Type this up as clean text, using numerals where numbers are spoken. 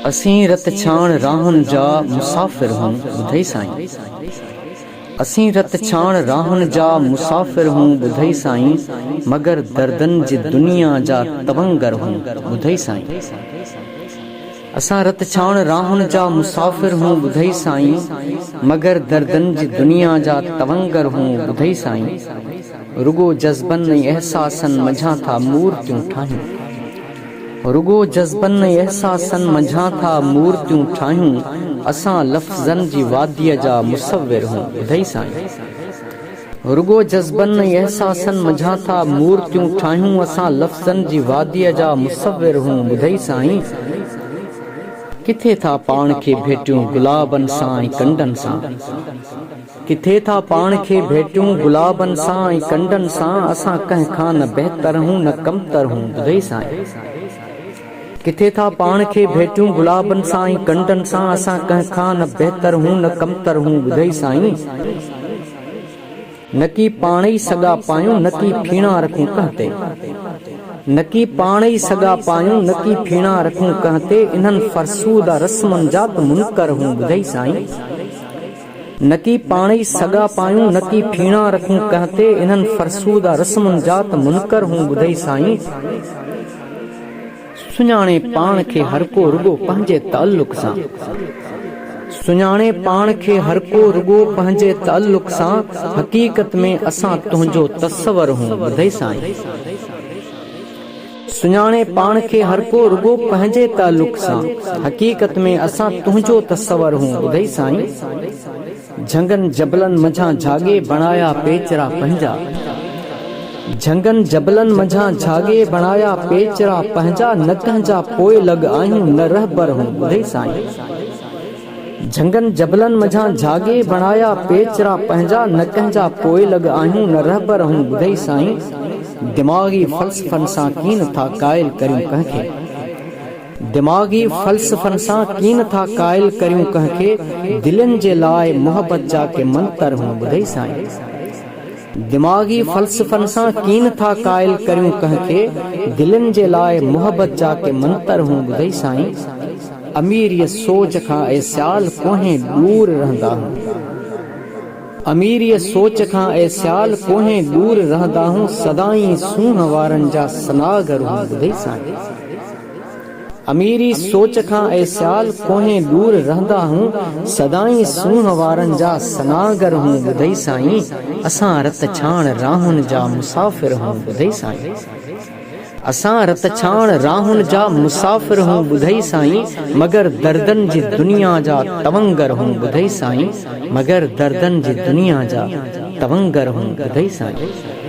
असीं रत छाण राहुनि जा मुसाफ़िर हूं ॿुधई साईं। असीं रत छाण राहुनि जा मुसाफ़िर हूं ॿुधई साईं, मगर दर्दन जी दुनिया जा तवंगर हूं ॿुधई साईं। असां रत छाण राहुनि जा मुसाफ़िर हूं ॿुधई साईं, मगर दर्दन जी दुनिया जा तवंगर हूं ॿुधई साईं। रुगो जज़्बनि ऐं अहसासनि मंझां था मूर्तियूं ठाहियूं, रुगो जज़्बनि ऐं अहसासनि मंझां था मूर्तियूं ठाहियूं, असां लफ़्ज़नि जी वादीअ जा मुसव्विर हूं ॿुधई साईं। रुगो जज़्बनि ऐं अहसासनि मंझां था मूर्तियूं ठाहियूं, असां लफ़्ज़नि जी वादीअ जा मुसव्विर हूं ॿुधई साईं। किथे था पाण खे भेटियूं गुलाबनि सां ऐं कंडनि सां, किथे था पाण खे भेटियूं गुलाबनि सां ऐं कंडनि सां, असां कंहिं खां न बहितर हूं न कमतर हूं ॿुधई साईं। किथे था पाण खे भेटियूं गुलाबनि सां ऐं कंडनि सां, असां कंहिं खां न बहितर हूं न कमतर हूं ॿुधई साईं। न की पाण ई सॻा पायूं न की फीणा रखूं कंहिं ते, न की पाण ई सॻा पायूं न की फीणा रखूं कंहिं ते, इन्हनि फ़रसूदा रस्मनि जा त मुनकर हूं ॿुधई साईं। न की पाण ई सॻा पायूं न की फीणा रखूं कंहिं ते, इन्हनि फ़रसूदा रस्मनि जा त मुनकर हूं ॿुधई साईं। सुञाणे पाण खे हर को रुगो पंहिंजे ताल्लुक़ सां, सुञाणे पाण खे हर को रुगो पंहिंजे ताल्लुक़ सां, हक़ीक़त में असां तुंहिंजो तसवर हूं ॿुधई साईं। सुञाणे पाण खे हर को रुगो पंहिंजे ताल्लुक़ सां, हक़ीक़त में असां तुंहिंजो तसवर हूं ॿुधई साईं। झंगनि जबलनि मंझां जागे बणाया पेचरा पंहिंजा, झंगनि जबलनि मंझां जागे बणाया पेचरा पंहिंजा, न कंहिंजा पोइ लॻ आहियूं न रहबर हूं ॿुधई साईं। झंगनि जबलनि मंझां जागे बणाया पेचरा पंहिंजा, न कंहिंजा पोइ लॻ आहियूं न रहबर हूं ॿुधई साईं। दिमाग़ी फ़लसफ़नि सां कीन था क़ाइल करियूं कंहिंखे, दिमाग़ी फ़लसफ़नि सां कीन था क़ाइल करियूं कंहिंखे, दिलनि जे लाइ मोहबत जा के मंतर हूं ॿुधई साईं। दिमाग़ी फ़लसफ़नि सां कीन था क़ाइल करियूं कंहिंखे, दिलनि जे लाइ मोहबत जा के मंतर हूं ॿुधई साईं। अमीरीअ सोच खां ऐं सियाल कोहें दूर रहंदा हूं, अमीरीअ सोच खां ऐं सियाल कोहें दूर रहंदा हूं, सदाईं सूंह वारनि जा सनागर हूं ॿुधई साईं। अमीरी सोच खां ऐं सियाल कोहें दूर रहंदा हूं, सदाईं सूंह वारनि जा सनागर हूं ॿुधई साईं। असां रत छाण राहुनि जा मुसाफ़िर हूं ॿुधई साईं। असां रत छाण राहुनि जा मुसाफ़िर हूं ॿुधई साईं, मगर दर्दन जी दुनिया जा तवंगर हूं ॿुधई साईं, मगर दर्दन जी दुनिया जा तवंगर हूं ॿुधई साईं।